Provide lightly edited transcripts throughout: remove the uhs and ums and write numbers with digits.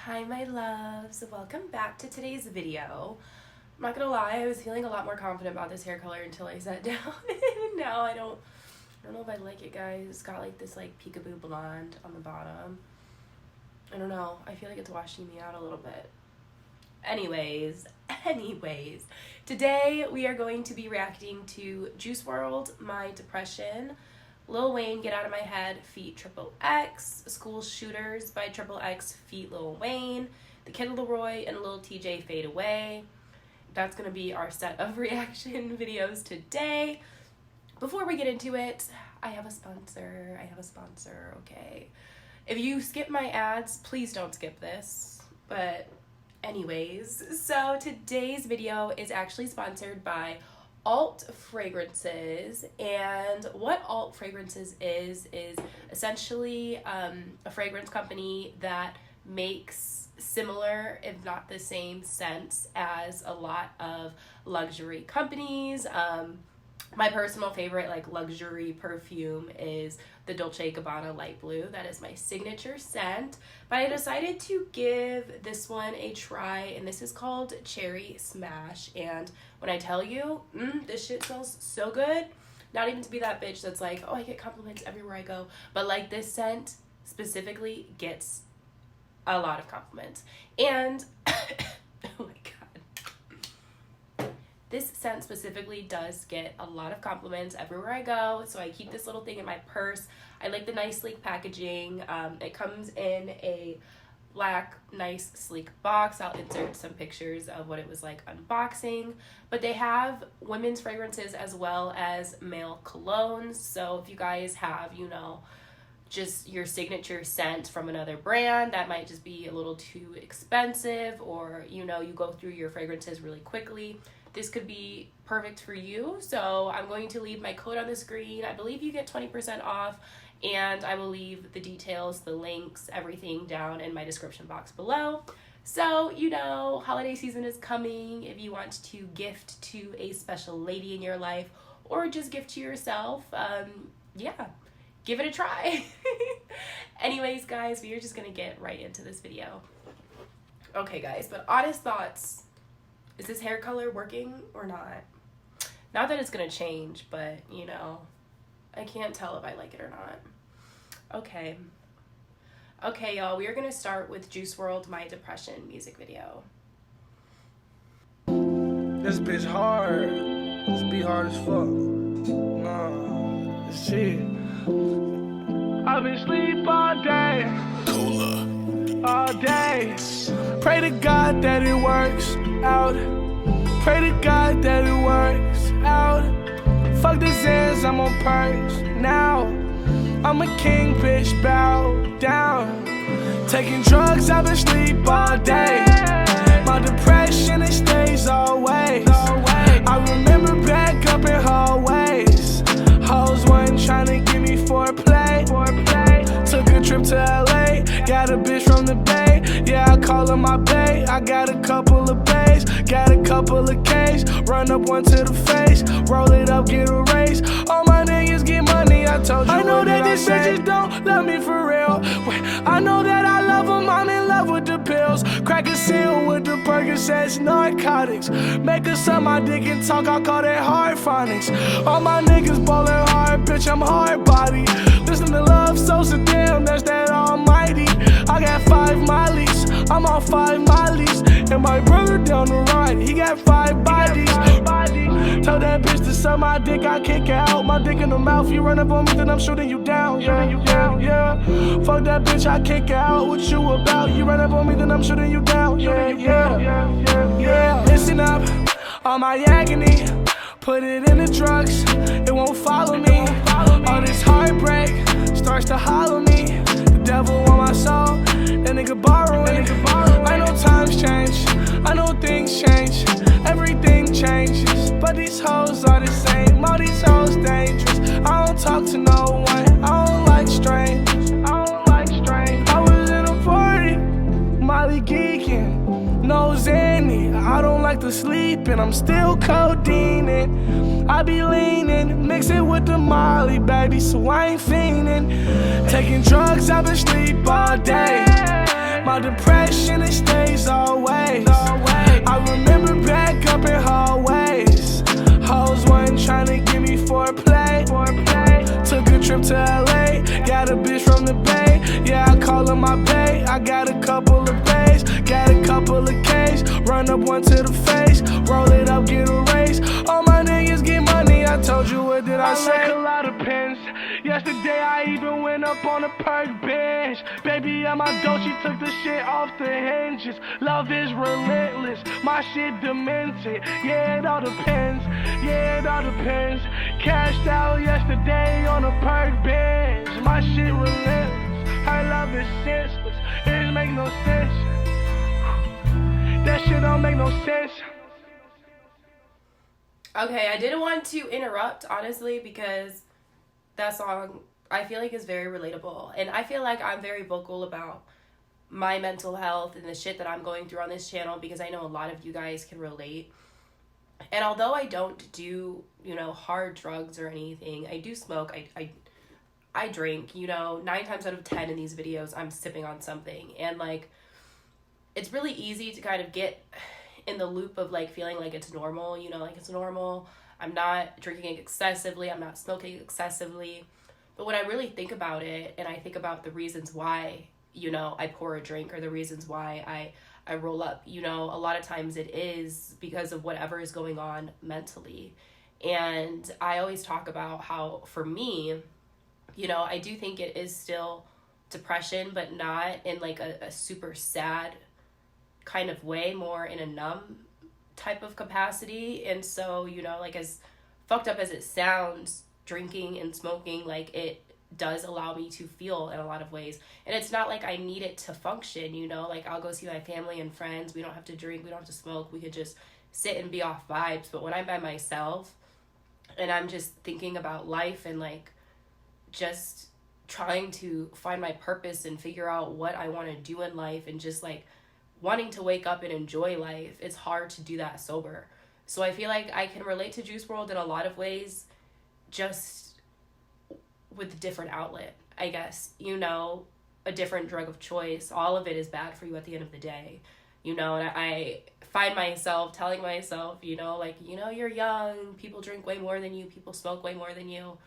Hi my loves, welcome back to today's video. I'm not gonna lie, I was feeling a lot more confident about this hair color until I sat down. Now I don't know if I like it, guys. It's got like this like peekaboo blonde on the bottom. I don't know, I feel like it's washing me out a little bit. Anyways, today we are going to be reacting to Juice WRLD, My Depression, Lil Wayne, Get Out of My Head, feat. Xxx, School Shooters by Xxx, feat. Lil Wayne, the Kid LAROI and Lil Tjay, Fade Away. That's going to be our set of reaction videos today. Before we get into it, I have a sponsor, okay? If you skip my ads, please don't skip this. But anyways, so today's video is actually sponsored by Alt Fragrances, and what Alt Fragrances is essentially a fragrance company that makes similar, if not the same, scents as a lot of luxury companies. My personal favorite like luxury perfume is the Dolce & Gabbana Light Blue. That is my signature scent, but I decided to give this one a try, and this is called Cherry Smash. And when I tell you, this shit smells so good. Not even to be that bitch that's like, oh, I get compliments everywhere I go, but like this scent specifically gets a lot of compliments. And oh my god, this scent specifically does get a lot of compliments everywhere I go, so I keep this little thing in my purse. I like the nice sleek packaging. It comes in a black, nice, sleek box. I'll insert some pictures of what it was like unboxing. But they have women's fragrances as well as male colognes. So if you guys have, you know, just your signature scent from another brand that might just be a little too expensive, or, you know, you go through your fragrances really quickly, this could be perfect for you. So I'm going to leave my code on the screen. I believe you get 20% off, and I will leave the details, the links, everything down in my description box below. So, you know, holiday season is coming. If you want to gift to a special lady in your life, or just gift to yourself, yeah, give it a try. Anyways, guys, we are just gonna get right into this video. Okay, guys, but honest thoughts. Is this hair color working or not? Not that it's gonna change, but you know, I can't tell if I like it or not. Okay, y'all, we are gonna start with Juice WRLD, My Depression music video. This bitch hard. This beat hard as fuck. Nah, shit. I've been sleep all day. All day. Pray to God that it works out. Pray to God that it works out. Fuck the Zans, I'm on perks now. I'm a king, bitch, bow down. Taking drugs, I've been sleep all day. My depression, it stays always. I remember back up in hallways. Hoes wasn't trying to give me foreplay. Took a trip to LA, got a bitch from the Bay. Yeah, I call her my bae. I got a couple of bays, got a couple of K's. Run up one to the face, roll it up, get a raise. All my niggas get money, I told you. I know that these bitches don't love me for real. Wait, I know that I love them, I'm in love with the pills. Crack a seal with the Percocets, narcotics. Make her suck my dick and talk, I call that hard phonics. All my niggas ballin' hard, bitch, I'm hard body. Listen to Love Sosa, damn, that's that almighty. I got 5 Mollies, I'm on 5 Mollies. And my brother down the right, he got 5 bodies. Tell that bitch to suck my dick, I kick her out. My dick in the mouth, you run up on me, then I'm shooting you down. Yeah. Fuck that bitch, I kick her out. What you about? You run up on me, then I'm shooting you down. Yeah. Listen up, all my agony, put it in the drugs, it won't follow me. All this heartbreak starts to hollow me. The devil want my soul, that nigga borrowing. I know times change, I know things change, everything changes, but these hoes are the same. All these hoes dangerous. I don't talk to no one, I don't like strangers. I was in a party, Molly geeking, no Zanny. I don't like to sleep and I'm still codeine. I be leaning, mix it with the Molly, baby, so I ain't fiending. Taking drugs, I've been sleep all day. My depression, it stays always. I remember back up in hallways. Hoes wasn't trying to give me foreplay. Took a trip to LA, got a bitch from the Bay. Yeah, I call her my bae. I got a couple of bays, got a couple of K's. Run up one to the face, roll it up, get a raise. All my niggas get money, I told you, what did I say? I like a lot of pins. Yesterday I even went up on a perk bench. Baby at my door, she took the shit off the hinges. Love is relentless, my shit demented. Yeah, it all depends, yeah, it all depends. Cashed out yesterday on a perk bench. My shit relentless, her love is senseless. It just make no sense. That shit don't make no sense. Okay, I didn't want to interrupt, honestly, because that song, I feel like, is very relatable. And I feel like I'm very vocal about my mental health and the shit that I'm going through on this channel, because I know a lot of you guys can relate. And although I don't do, you know, hard drugs or anything, I do smoke, I drink, you know, 9 times out of 10 in these videos, I'm sipping on something. And, like, it's really easy to kind of get in the loop of, like, feeling like it's normal, you know, like it's normal. I'm not drinking excessively, I'm not smoking excessively. But when I really think about it, and I think about the reasons why, you know, I pour a drink, or the reasons why I roll up, you know, a lot of times it is because of whatever is going on mentally. And I always talk about how, for me, you know, I do think it is still depression, but not in like a super sad kind of way, more in a numb type of capacity. And so, you know, like, as fucked up as it sounds, drinking and smoking, like, it does allow me to feel in a lot of ways. And it's not like I need it to function, you know, like, I'll go see my family and friends, we don't have to drink, we don't have to smoke, we could just sit and be off vibes. But when I'm by myself and I'm just thinking about life and, like, just trying to find my purpose and figure out what I want to do in life, and just, like, wanting to wake up and enjoy life, it's hard to do that sober. So I feel like I can relate to Juice WRLD in a lot of ways, just with a different outlet, I guess. You know, a different drug of choice. All of it is bad for you at the end of the day, you know. And I find myself telling myself, you know, like, you know, you're young, people drink way more than you, people smoke way more than you.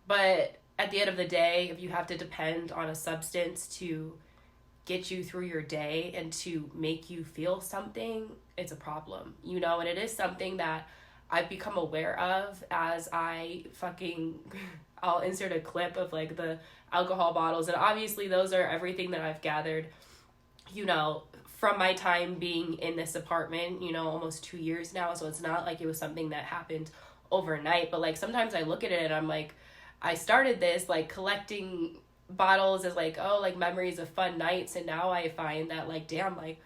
But at the end of the day, if you have to depend on a substance to get you through your day and to make you feel something, it's a problem, you know. And it is something that I've become aware of as I'll insert a clip of, like, the alcohol bottles. And obviously those are everything that I've gathered, you know, from my time being in this apartment, you know, almost 2 years now. So it's not like it was something that happened overnight. But, like, sometimes I look at it and I'm like, I started this, like, collecting bottles as, like, oh, like, memories of fun nights, and now I find that, like, damn, like,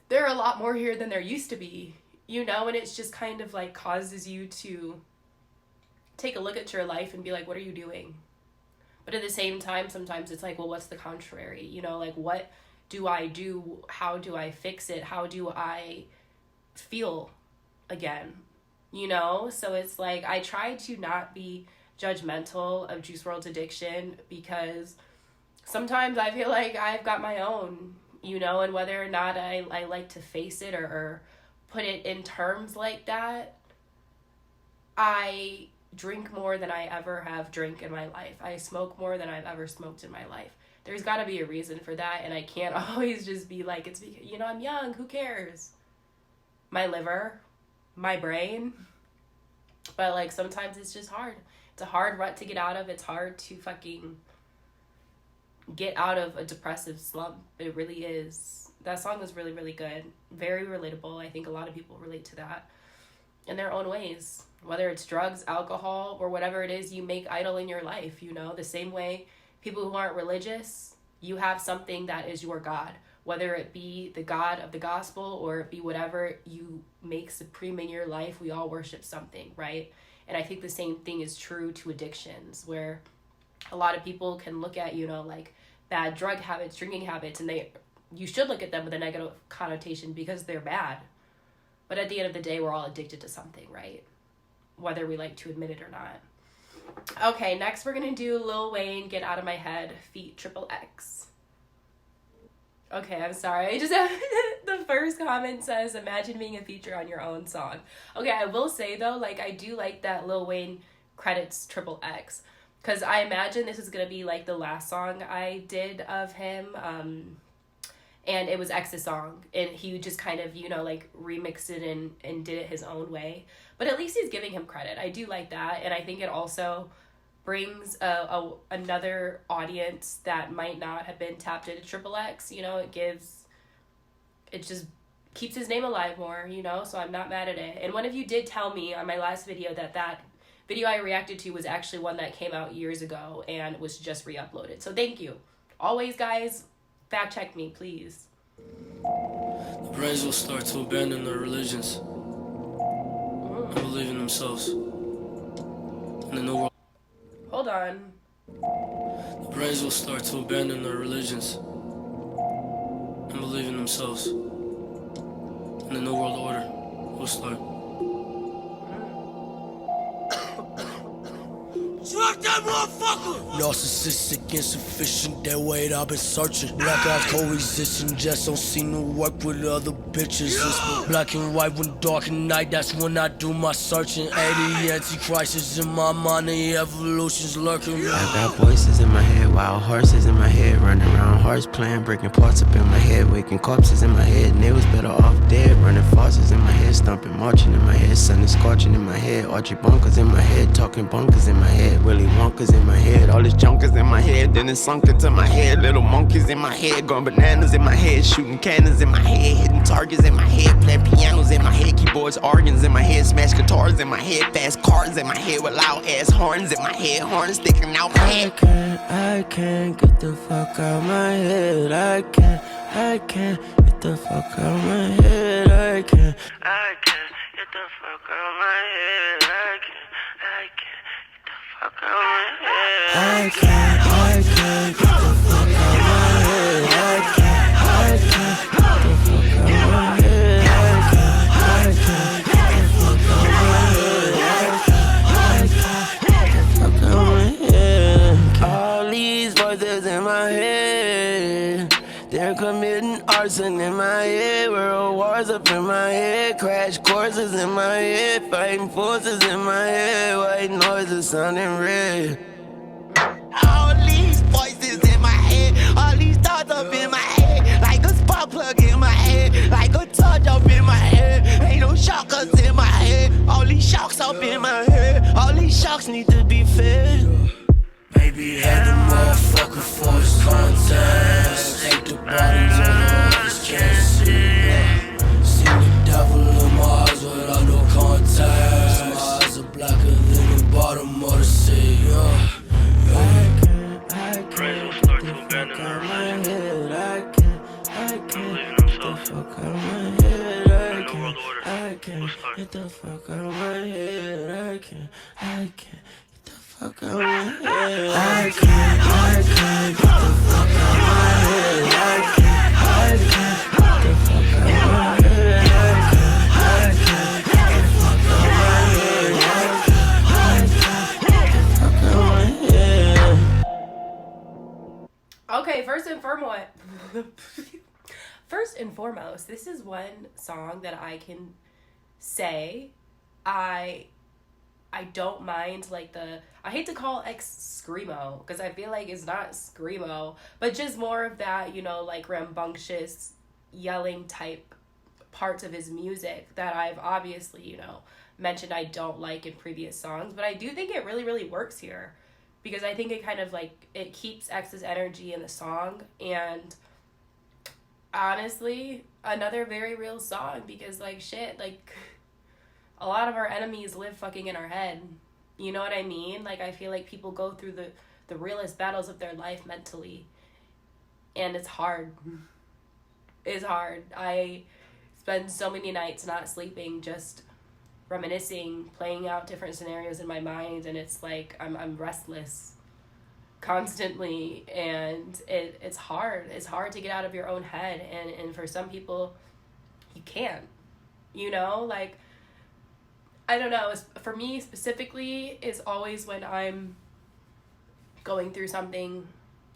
there are a lot more here than there used to be, you know. And it's just kind of, like, causes you to take a look at your life and be like, what are you doing? But at the same time, sometimes it's like, well, what's the contrary, you know? Like, what do I do? How do I fix it? How do I feel again, you know? So it's like, I try to not be judgmental of Juice WRLD's addiction, because sometimes I feel like I've got my own, you know. And whether or not I like to face it or put it in terms like that, I drink more than I ever have drank in my life. I smoke more than I've ever smoked in my life. There's got to be a reason for that, and I can't always just be like, it's because, you know, I'm young, who cares? My liver, my brain. But, like, sometimes it's just hard. It's a hard rut to get out of. It's hard to fucking get out of a depressive slump. It really is. That song was really, really good. Very relatable. I think a lot of people relate to that in their own ways. Whether it's drugs, alcohol, or whatever it is you make idol in your life, you know. The same way people who aren't religious, you have something that is your God. Whether it be the God of the gospel or it be whatever you make supreme in your life, we all worship something, right? And I think the same thing is true to addictions, where a lot of people can look at, you know, like, bad drug habits, drinking habits, and you should look at them with a negative connotation because they're bad. But at the end of the day, we're all addicted to something, right? Whether we like to admit it or not. Okay, next we're going to do Lil Wayne, Get Out of My Head, feat Xxxtentacion. Okay, I'm sorry. I just have the first comment says, imagine being a feature on your own song. Okay, I will say though, like, I do like that Lil Wayne credits Xxx, because I imagine this is gonna be like the last song I did of him. And it was X's song, and he just kind of, you know, like remixed it and did it his own way. But at least he's giving him credit. I do like that, and I think it also brings another audience that might not have been tapped into Xxx. You know, it just keeps his name alive more, you know, so I'm not mad at it. And one of you did tell me on my last video that video I reacted to was actually one that came out years ago and was just re-uploaded. So thank you. Always, guys, fact check me, please. The brains will start to abandon their religions and believe in themselves. In the new world. Hold on. The brains will start to abandon their religions and believe in themselves. And the new world order will start. Fuck that motherfucker! Narcissistic, insufficient, that weight I've been searching. Black eyes co-resisting, just don't seem to work with other bitches. It's black and white when dark at night, that's when I do my searching. 80 antichrist is in my mind, the evolution's lurking. I got voices in my head, wild horses in my head, running around hearts playing, breaking parts up in my head, waking corpses in my head, niggas better off dead, running farces in my head, stomping, marching in my head, sun is scorching in my head, Archie bunkers in my head, talking bunkers in my head, Willy Wonka's in my head, all this junkers in my head, then it sunk into my head, little monkeys in my head, going bananas in my head, shooting cannons in my head, hitting targets in my head, playing pianos in my head, keyboards, organs in my head, smash guitars in my head, fast cars in my head, with loud ass horns in my head, horns sticking out my head. I can't get the fuck out my head, I can't get the fuck out my head, I can't get the fuck out my head, I can't get the fuck out my head, I can't get the fuck out my head, I can't get the fuck out my head, I can't get the fuck out my head, all these voices in my head, they're committing arson in my head, world wars up in my head, crash courses in my head, fighting forces in my head, white noises sounding red. All these voices in my head, all these thoughts up in my head, like a spark plug in my head, like a touch up in my head, ain't no shockers in my head, all these shocks up in my head, all these shocks need to be fed. Baby had the motherfucker for his contest. Take the bodies on the office, can't see. See the devil in my eyes without no contact. My eyes are blacker than the bottom of the sea. Brains will start to abandon their religions and believe in themselves. In the new world order will start. Get the fuck out of my head, I can't get the fuck out of my head, I can't get the fuck out of my head, I can't get the fuck out of my head, I can't get the fuck out of my head, I can't get the fuck out of my head. Okay, first and foremost, this is one song that I can say I don't mind, like I hate to call X screamo, because I feel like it's not screamo, but just more of that, you know, like rambunctious yelling type parts of his music that I've obviously, you know, mentioned I don't like in previous songs, but I do think it really, really works here, because I think it kind of like, it keeps X's energy in the song, and honestly, another very real song, because like shit, like a lot of our enemies live fucking in our head. You know what I mean? Like, I feel like people go through the realest battles of their life mentally. And it's hard. It's hard. I spend so many nights not sleeping, just reminiscing, playing out different scenarios in my mind. And it's like, I'm restless constantly. And it's hard. It's hard to get out of your own head. And for some people, you can't. You know? Like, I don't know, for me specifically, is always when I'm going through something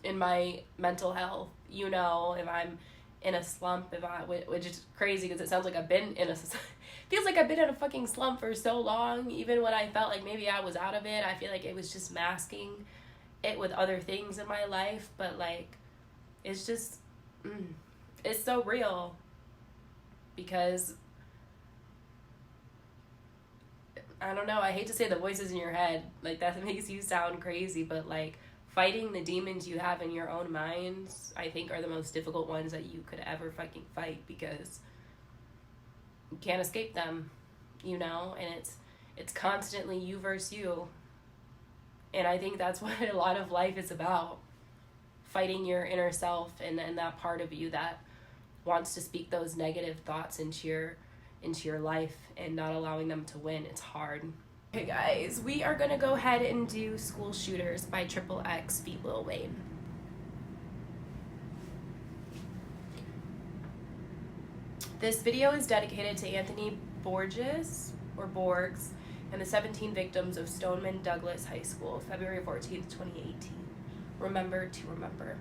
in my mental health, you know, if I'm in a slump, which is crazy because it sounds like I've been in a feels like I've been in a fucking slump for so long. Even when I felt like maybe I was out of it, I feel like it was just masking it with other things in my life. But like, it's just it's so real, because I don't know, I hate to say the voices in your head, like that makes you sound crazy, but like fighting the demons you have in your own minds, I think, are the most difficult ones that you could ever fucking fight, because you can't escape them, you know, and it's constantly you versus you. And I think that's what a lot of life is about, fighting your inner self and that part of you that wants to speak those negative thoughts into your life and not allowing them to win. It's hard. Okay guys, we are gonna go ahead and do School Shooters by Xxx feat. Lil Wayne. This video is dedicated to Anthony Borges, or Borgs, and the 17 victims of Stoneman Douglas High School, February 14th, 2018. Remember to remember.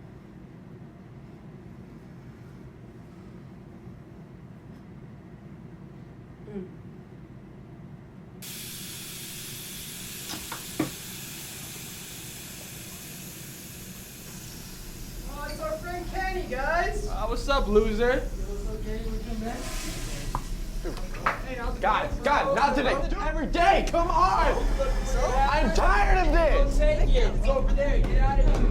Oh, it's our friend Kenny, guys. What's up, loser? What's okay? We come back. God, not today. Every day, come on! I'm tired of this! Take it. It's over there. Get out of here.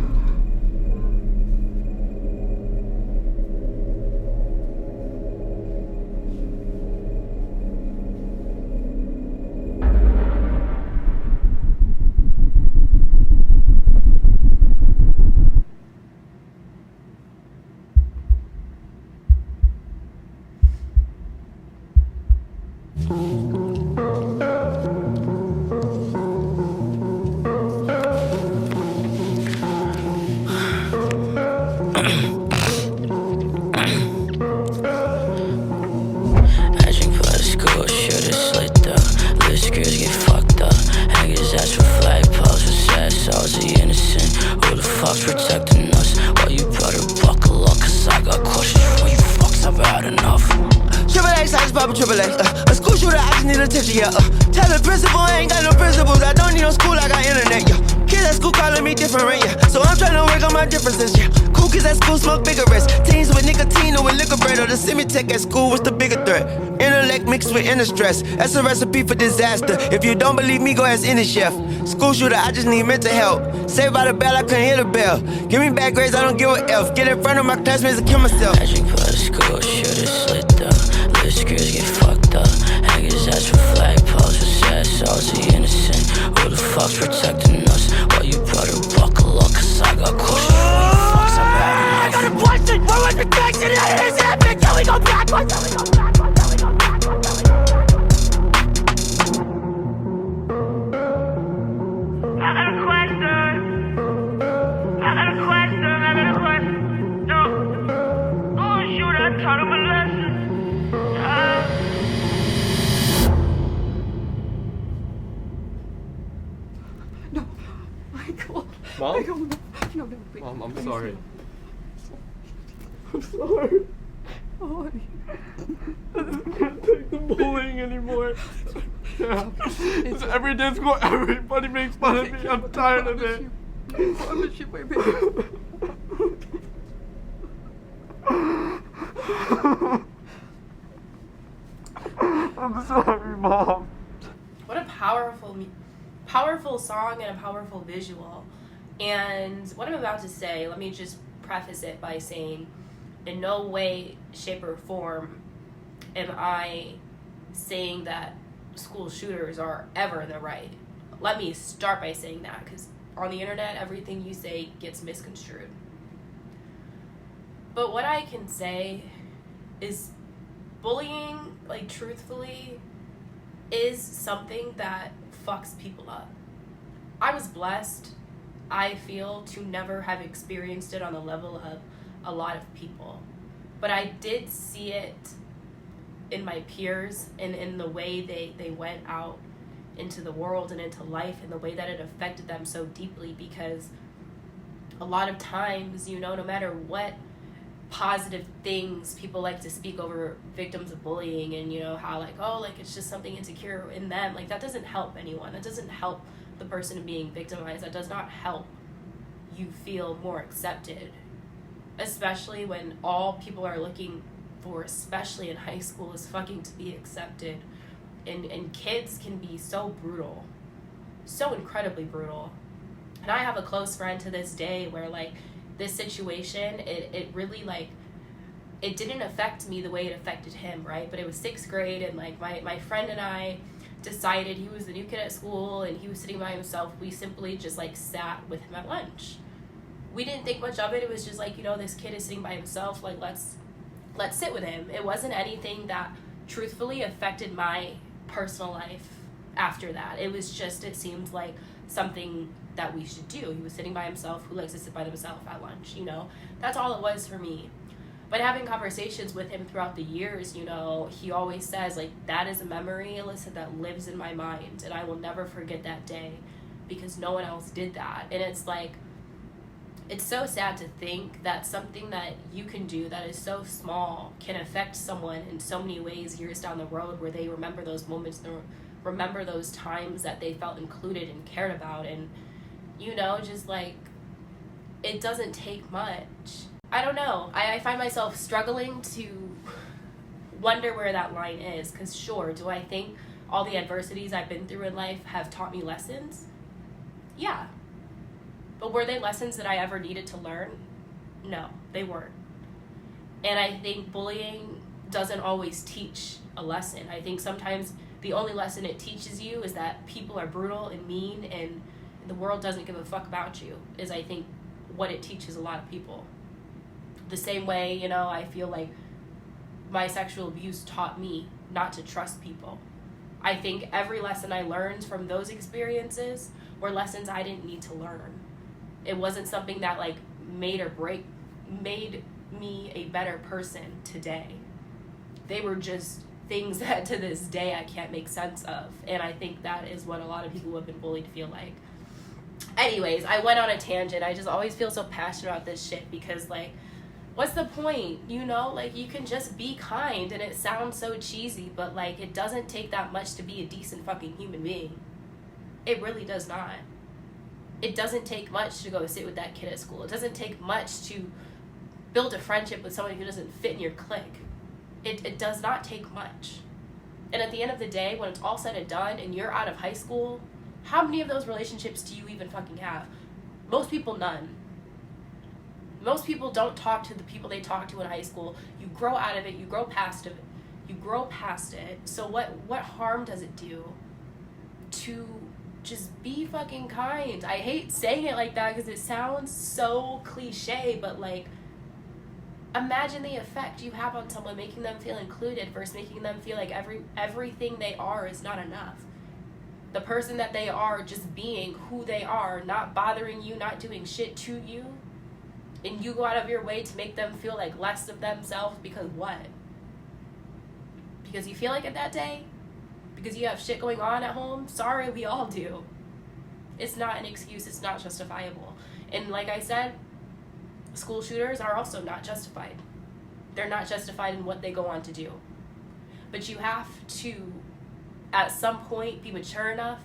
A school shooter, I just need attention, yeah. Tell the principal I ain't got no principles. I don't need no school, I got internet, yeah. Kids at school calling me different, yeah. So I'm trying to work on my differences, yeah. Cool kids at school smoke cigarettes. Teens with nicotine or with liquor bread. Or the semi-tech at school, what's the bigger threat? Intellect mixed with inner stress. That's a recipe for disaster. If you don't believe me, go ask any chef. School shooter, I just need mental help. Saved by the bell, I couldn't hear the bell. Give me bad grades, I don't give a F. Get in front of my classmates and kill myself. Magic plus school shooter slit up. Little screws get fucked up. Haggers ask for flagpoles with sad souls, the innocent. Who the fuck's protecting us? Well, you better buckle up, cause I got questions. I got a question! Where was protection? That is epic! Can we go backwards? Can we go backwards? Can we go backwards? Can we go backwards? I got a question. I got a question. No. Oh, shoot, I taught him a lesson. No, Michael. Mom? Michael, no, please. Mom, I'm Please, sorry. no. I'm sorry. Oh, honey. I can't take the bullying anymore. Yeah. It's every day at school, everybody makes fun of me. I'm tired of it. I promise you, baby. I'm sorry, Mom. What a powerful song and a powerful visual. And what I'm about to say, let me just preface it by saying, in no way, shape, or form am I saying that school shooters are ever in the right. Let me start by saying that, because on the internet, everything you say gets misconstrued. But what I can say is bullying, like, truthfully, is something that fucks people up. I was blessed, I feel, to never have experienced it on the level of a lot of people. But I did see it in my peers and in the way they went out into the world and into life, and the way that it affected them so deeply, because a lot of times, you know, no matter what positive things people like to speak over victims of bullying, and you know how like, oh, like it's just something insecure in them. Like that doesn't help anyone. That doesn't help the person being victimized. That does not help you feel more accepted, especially when all people are looking for, especially in high school, is fucking to be accepted. And kids can be so brutal, so incredibly brutal. And I have a close friend to this day where like this situation, it really like, it didn't affect me the way it affected him, right? But it was 6th grade, and like my friend and I decided, he was the new kid at school and he was sitting by himself. We simply just like sat with him at lunch. We didn't think much of it. It was just like, you know, this kid is sitting by himself, like let's sit with him. It wasn't anything that truthfully affected my personal life after that. It was just, it seemed like something that we should do. He was sitting by himself. Who likes to sit by themselves at lunch, you know? That's all it was for me. But having conversations with him throughout the years, you know, he always says, like, that is a memory, Allysa, that lives in my mind, and I will never forget that day because no one else did that. And it's like, it's so sad to think that something that you can do that is so small can affect someone in so many ways years down the road, where they remember those moments, remember those times that they felt included and cared about. And, you know, just like, it doesn't take much. I don't know. I find myself struggling to wonder where that line is, because sure, do I think all the adversities I've been through in life have taught me lessons? Yeah. But were they lessons that I ever needed to learn? No, they weren't. And I think bullying doesn't always teach a lesson. I think sometimes the only lesson it teaches you is that people are brutal and mean, and the world doesn't give a fuck about you, is I think what it teaches a lot of people. The same way, you know, I feel like my sexual abuse taught me not to trust people. I think every lesson I learned from those experiences were lessons I didn't need to learn. It wasn't something that like made me a better person today. They were just things that to this day I can't make sense of. And I think that is what a lot of people who have been bullied feel like. Anyways, I went on a tangent. I just always feel so passionate about this shit because like, what's the point? You know, like you can just be kind, and it sounds so cheesy, but like it doesn't take that much to be a decent fucking human being. It really does not. It doesn't take much to go sit with that kid at school. It doesn't take much to build a friendship with someone who doesn't fit in your clique. It does not take much. And at the end of the day, when it's all said and done and you're out of high school, how many of those relationships do you even fucking have? Most people, none. Most people don't talk to the people they talk to in high school. You grow out of it. You grow past it. You grow past it. So what harm does it do to just be fucking kind? I hate saying it like that because it sounds so cliche, but like, imagine the effect you have on someone, making them feel included versus making them feel like everything they are is not enough. The person that they are, just being who they are, not bothering you, not doing shit to you, and you go out of your way to make them feel like less of themselves because what? Because you feel like it that day? Because you have shit going on at home? Sorry, we all do. It's not an excuse. It's not justifiable. And like I said, school shooters are also not justified. They're not justified in what they go on to do. But you have to, at some point, be mature enough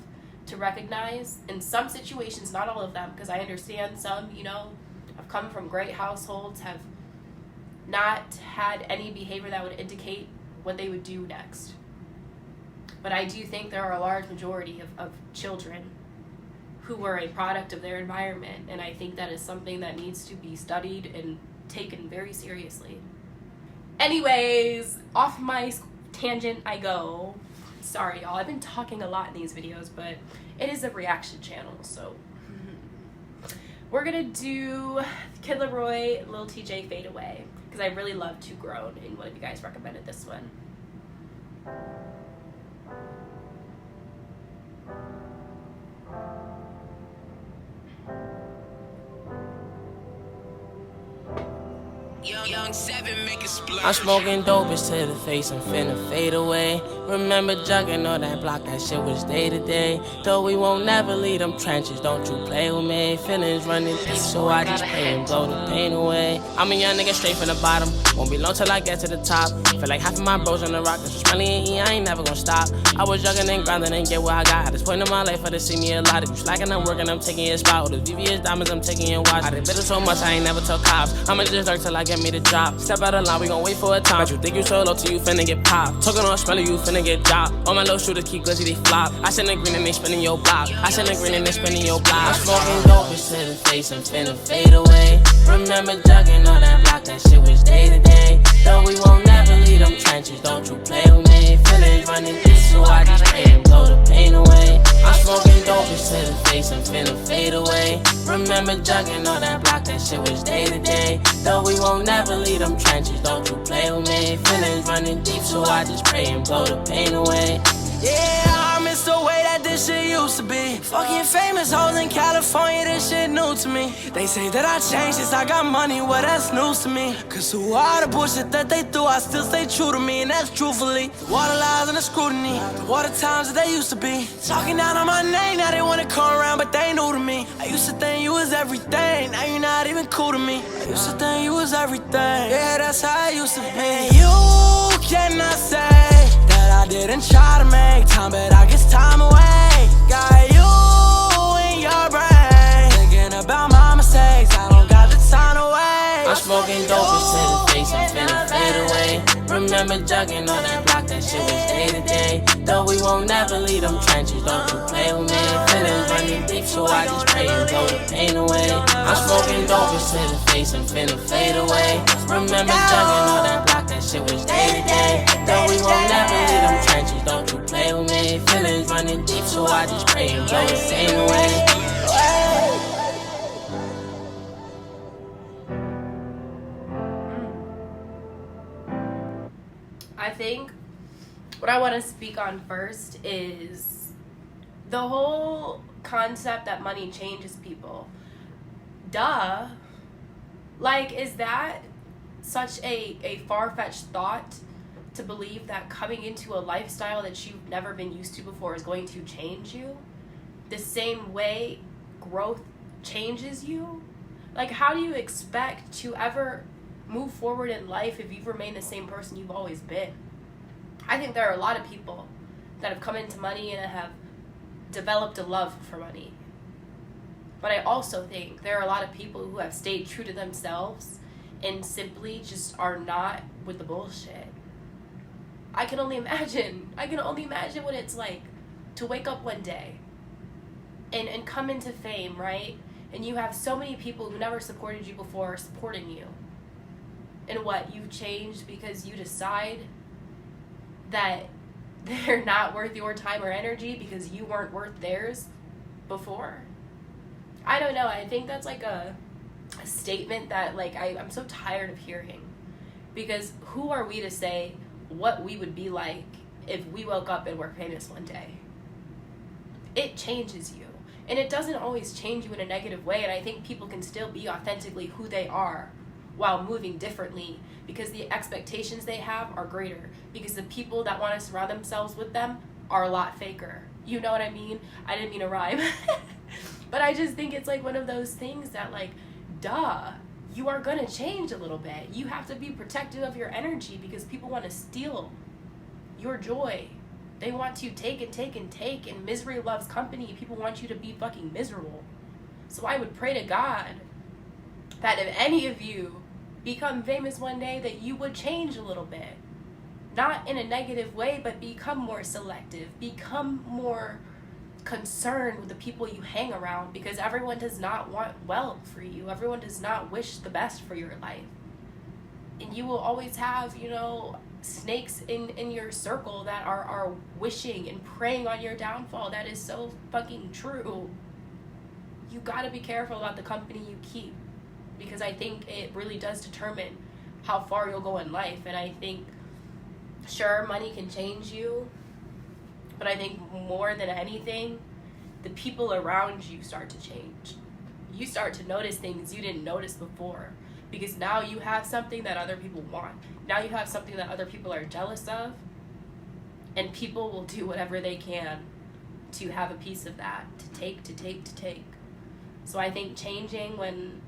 to recognize, in some situations, not all of them, because I understand some, you know, have come from great households, have not had any behavior that would indicate what they would do next. But I do think there are a large majority of children who were a product of their environment, and I think that is something that needs to be studied and taken very seriously. Anyways, off my tangent I go. Sorry, y'all. I've been talking a lot in these videos, but it is a reaction channel, so we're gonna do Kid LAROI, Lil Tjay, Fade Away, because I really love Too Grown, and one of you guys recommended this one. Young 7 make it splash. I'm smoking dope, it's to the face, I'm finna fade away. Remember jugging on that block, that shit was day to day. Though we won't never leave them trenches, don't you play with me. Feelings running deep, so I just pray and blow the pain away. I'm a young nigga straight from the bottom, won't be long till I get to the top. Feel like half of my bros on the rock, cause smelly and E, I ain't never gonna stop. I was jugging and grinding and get what I got. At this point in my life, I just see me a lot. If you slacking, I'm working, I'm taking your spot. With the VVS diamonds, I'm taking your watch. I done bitter so much, I ain't never tell cops. I'ma just lurk till I get me the drop. Step out of line, we gon' wait for a time. But you think you so low till you finna get popped. Talking on smelly, you finna get dropped. All my little shooters keep glitzy, they flop. I send a green and they spinning your block. I send a green and they spinning your block. I'm smoking dope, it's to the face, I'm finna fade away. Remember jugging on that block, that shit was day to day. Though we won't never leave them trenches, don't you play with me. Feelings running deep, so I just pray and blow the pain away. I'm smoking dope, it's to the face, I'm finna fade away. Remember jugging on that block, that shit was day to day. Though we won't never leave them trenches, don't you play with me. Feelings running deep, so I just pray and blow the pain away. Yeah, I miss the way that this shit used to be. Fucking famous hoes in California, this shit new to me. They say that I changed since I got money, well that's news to me. Cause through all the bullshit that they do, I still stay true to me, and that's truthfully. The water lies and the scrutiny, the water times that they used to be. Talking down on my name, now they wanna come around, but they new to me. I used to think you was everything, now you're not even cool to me. I used to think you was everything, yeah, that's how I used to be. You cannot say I didn't try to make time, but I guess time away. Got you in your brain, thinking about my mistakes, I don't got the time to wait. I'm smoking dope, it's to the face, I'm finna fade away. Remember jugging on that block, that shit was day to day. Though we won't never leave them trenches, don't you play with me. Feelings running deep, so I just pray and blow the pain away. I'm smoking dope, it's to the face, I'm finna fade away. Remember jugging on that block, that shit was day to day. Though we won't never leave them trenches, don't you play with me. Feelings running deep, so I just pray and blow the pain away. I think what I want to speak on first is the whole concept that money changes people. Duh. Like, is that such a far-fetched thought to believe that coming into a lifestyle that you've never been used to before is going to change you? The same way growth changes you? Like, how do you expect to ever move forward in life if you've remained the same person you've always been? I think there are a lot of people that have come into money and have developed a love for money. But I also think there are a lot of people who have stayed true to themselves and simply just are not with the bullshit. I can only imagine what it's like to wake up one day and come into fame, right? And you have so many people who never supported you before supporting you. And what, you've changed because you decide that they're not worth your time or energy because you weren't worth theirs before? I don't know. I think that's like a statement that like I'm so tired of hearing. Because who are we to say what we would be like if we woke up and were famous one day? It changes you. And it doesn't always change you in a negative way. And I think people can still be authentically who they are while moving differently, because the expectations they have are greater, because the people that want to surround themselves with them are a lot faker. You know what I mean? I didn't mean to rhyme. But I just think it's like one of those things that like, duh, you are going to change a little bit. You have to be protective of your energy because people want to steal your joy. They want to take and take and take, and misery loves company. People want you to be fucking miserable. So I would pray to God that if any of you become famous one day, that you would change a little bit. Not in a negative way, but become more selective. Become more concerned with the people you hang around, because everyone does not want well for you. Everyone does not wish the best for your life. And you will always have, you know, snakes in your circle that are wishing and praying on your downfall. That is so fucking true. You gotta be careful about the company you keep, because I think it really does determine how far you'll go in life. And I think, sure, money can change you, but I think more than anything, the people around you start to change. You start to notice things you didn't notice before, because now you have something that other people want. now you have something that other people are jealous of, and people will do whatever they can to have a piece of that, to take. So I think changing when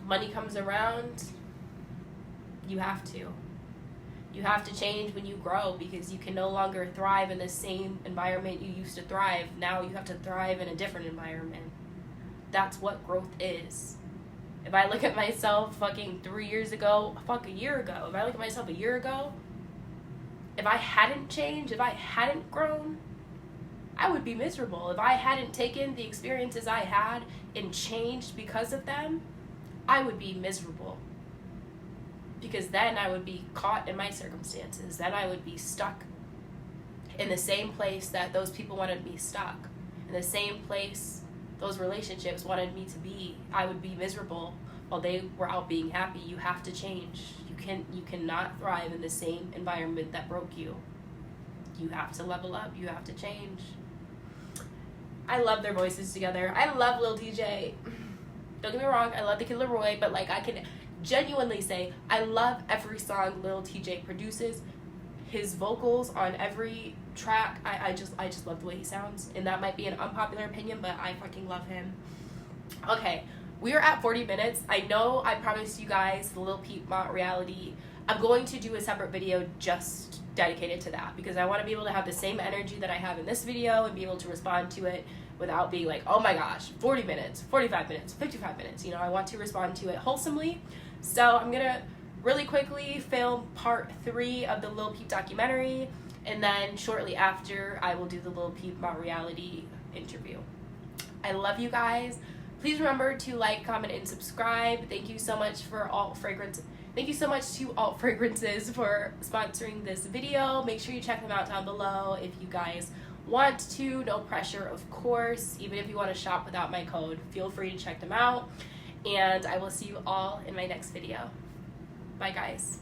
money comes around, you have to. You have to change when you grow, because you can no longer thrive in the same environment you used to thrive. Now you have to thrive in a different environment. That's what growth is. If I look at myself fucking 3 years ago, fuck a year ago, if I look at myself a year ago, if I hadn't changed, if I hadn't grown, I would be miserable. If I hadn't taken the experiences I had and changed because of them, I would be miserable. Because then I would be caught in my circumstances. Then I would be stuck in the same place that those people wanted me stuck. In the same place those relationships wanted me to be. I would be miserable while they were out being happy. You have to change. You cannot thrive in the same environment that broke you. You have to level up. You have to change. I love their voices together. I love Lil Tjay. Don't get me wrong, I love the Kid LAROI, but like I can genuinely say I love every song Lil Tjay produces. His vocals on every track, I just love the way he sounds. And that might be an unpopular opinion, but I fucking love him. Okay, we are at 40 minutes. I know I promised you guys the Lil Peep reality. I'm going to do a separate video just dedicated to that, because I want to be able to have the same energy that I have in this video and be able to respond to it without being like, oh my gosh, 40 minutes, 45 minutes, 55 minutes. You know, I want to respond to it wholesomely. So I'm gonna really quickly film part 3 of the Lil Peep documentary, and then shortly after I will do the Lil Peep reality interview. I love you guys. Please remember to like, comment, and subscribe. Thank you so much for Alt Fragrance. Thank you so much to Alt Fragrances for sponsoring this video. Make sure you check them out down below if you guys want to. No pressure, of course. Even if you want to shop without my code, feel free to check them out. And I will see you all in my next video. Bye, guys.